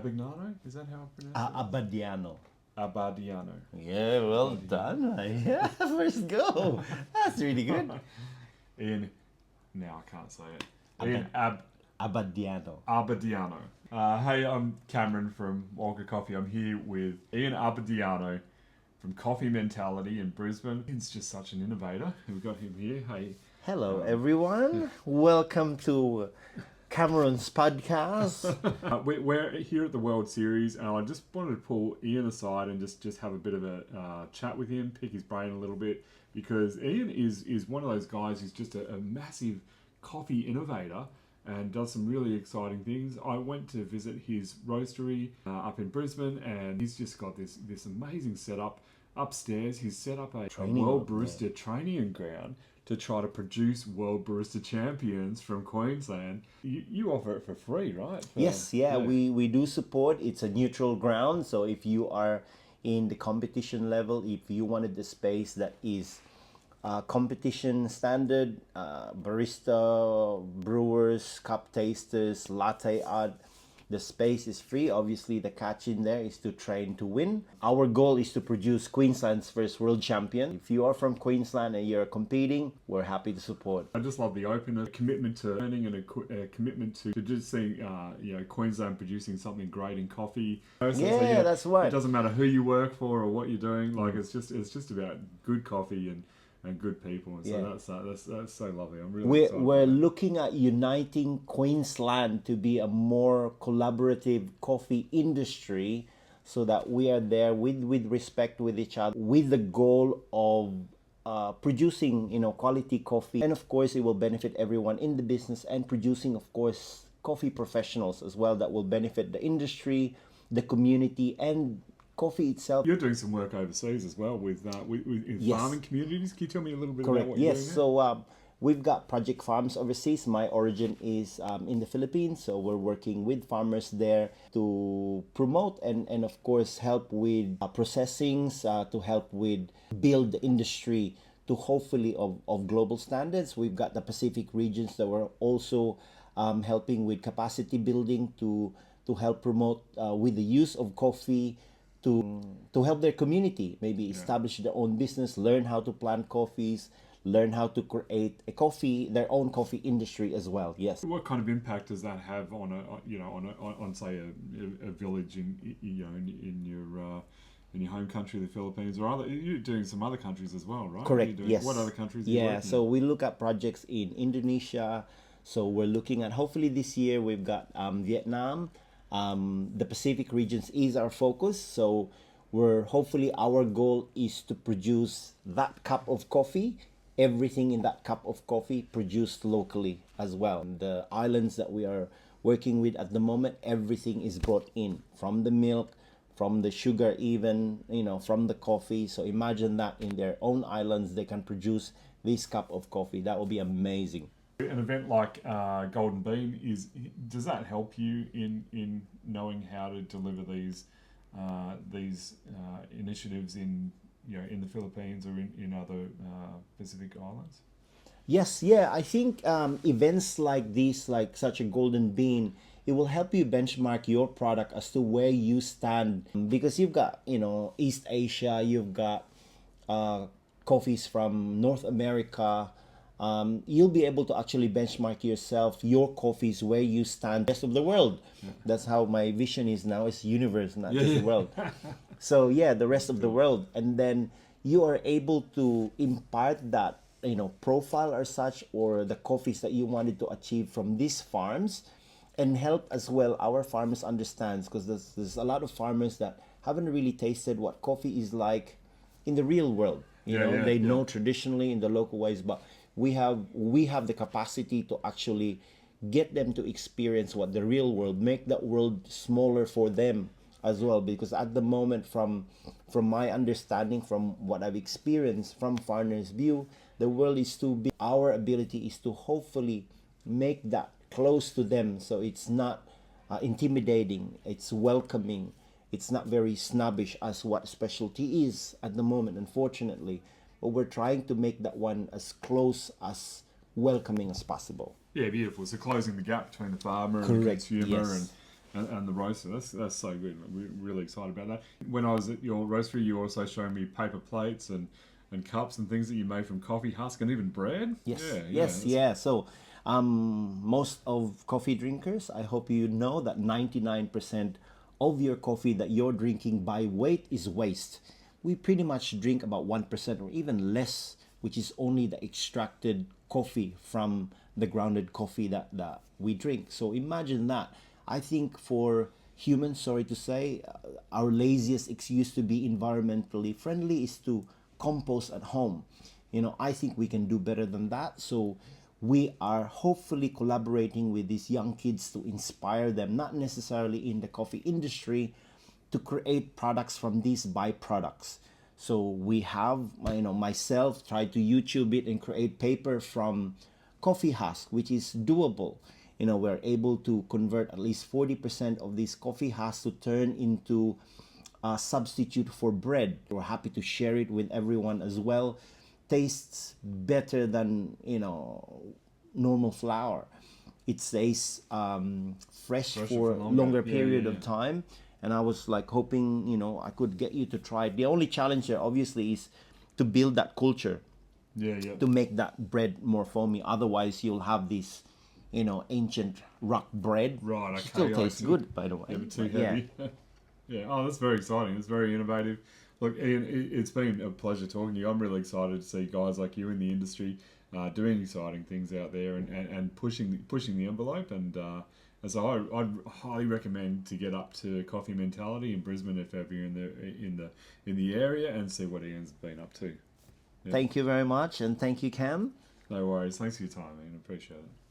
Abignano? Is that how I pronounce it? Abadiano. Abadiano. Yeah, well done. Yeah, first go. That's really good. Ian, now I can't say it. Ian Abadiano. Abadiano. Hey, I'm Cameron from Wonka Coffee. I'm here with Ian Abadiano from Coffee Mentality in Brisbane. Ian's just such an innovator. We've got him here. Hey. Hello, everyone. Welcome to Cameron's podcast. We're here at the World Series, and I just wanted to pull Ian aside and just have a bit of a chat with him, pick his brain a little bit, because Ian is one of those guys who's just a massive coffee innovator and does some really exciting things. I went to visit his roastery up in Brisbane, and he's just got this amazing setup upstairs. He's set up a World Barista training ground to try to produce World Barista champions from Queensland. You offer it for free, right? Yes, we do support. It's a neutral ground, so if you are in the competition level, if you wanted the space that is competition standard, barista, brewers, cup tasters, latte art, the space is free. Obviously, the catch in there is to train to win. Our goal is to produce Queensland's first world champion. If you are from Queensland and you're competing, we're happy to support. I just love the openness, commitment to learning, and a commitment to just seeing Queensland producing something great in coffee. That's right. It doesn't matter who you work for or what you're doing. Like it's just about good coffee and good people, and so that's so lovely. I'm really excited. We're looking at uniting Queensland to be a more collaborative coffee industry, so that we are there with respect with each other, with the goal of producing quality coffee, and of course it will benefit everyone in the business, and producing of course coffee professionals as well that will benefit the industry, the community, and coffee itself. You're doing some work overseas as well with farming communities. Can you tell me a little bit about what you're doing there? So we've got project farms overseas. My origin is in the Philippines, so we're working with farmers there to promote and of course help with processings, to help with build the industry to hopefully of global standards. We've got the Pacific regions that we're also helping with capacity building to help promote with the use of coffee, to help their community, maybe establish their own business, learn how to plant coffees, learn how to create their own coffee industry as well. Yes. What kind of impact does that have on on say a village in your home country, the Philippines, or you're doing some other countries as well, right? Correct. Yes. What other countries? Are you working so we look at projects in Indonesia. So we're looking at, hopefully this year we've got Vietnam. The Pacific regions is our focus, so hopefully our goal is to produce that cup of coffee, everything in that cup of coffee produced locally as well. The islands that we are working with at the moment, everything is brought in from the milk, from the sugar, even from the coffee. So imagine that in their own islands they can produce this cup of coffee. That will be amazing. An event like Golden Bean does that help you in knowing how to deliver these initiatives in the Philippines or in other Pacific islands? Yes, yeah. I think events like this, like such a Golden Bean, it will help you benchmark your product as to where you stand, because you've got East Asia, you've got coffees from North America. You'll be able to actually benchmark yourself, your coffees, where you stand, rest of the world. That's how my vision is now. It's universe, not just the world. So the rest of the world, and then you are able to impart that profile or such, or the coffees that you wanted to achieve from these farms, and help as well our farmers understand, because there's a lot of farmers that haven't really tasted what coffee is like in the real world. They know traditionally in the local ways, but we have the capacity to actually get them to experience what the real world, make that world smaller for them as well. Because at the moment, from my understanding, from what I've experienced from farmers' view, the world is too big. Our ability is to hopefully make that close to them, so it's not intimidating, it's welcoming, it's not very snobbish as what specialty is at the moment, unfortunately. But we're trying to make that one as close as welcoming as possible. Yeah, beautiful. So closing the gap between the farmer and the consumer, and the roaster. That's so good. We're really excited about that. When I was at your roastery, you also showed me paper plates and cups and things that you made from coffee husk and even bread. Yes, Yeah, yes, that's- yeah. So, most of coffee drinkers, I hope you know that 99% of your coffee that you're drinking by weight is waste. We pretty much drink about 1% or even less, which is only the extracted coffee from the grounded coffee that we drink. So, imagine that. I think for humans, sorry to say, our laziest excuse to be environmentally friendly is to compost at home. I think we can do better than that. So we are hopefully collaborating with these young kids to inspire them, not necessarily in the coffee industry, to create products from these byproducts. So we have, myself tried to YouTube it and create paper from coffee husk, which is doable. We're able to convert at least 40% of these coffee husks to turn into a substitute for bread. We're happy to share it with everyone as well. Tastes better than normal flour. It stays fresh Fresher for for a longer. longer Yeah, period yeah, of yeah. time. And I was like hoping I could get you to try it. The only challenge there obviously is to build that culture, Yeah, yeah. to make that bread more foamy. Otherwise, you'll have this, ancient rock bread. Right, okay. Still I tastes see. good, by the way. Yeah, but too But yeah. heavy. Yeah. Oh, that's very exciting. It's very innovative. Look, Ian, it's been a pleasure talking to you. I'm really excited to see guys like you in the industry doing exciting things out there and pushing the envelope. And so I'd highly recommend to get up to Coffee Mentality in Brisbane if ever you're in the area and see what Ian's been up to. Thank you very much, and thank you, Cam. No worries. Thanks for your time, Ian. Appreciate it.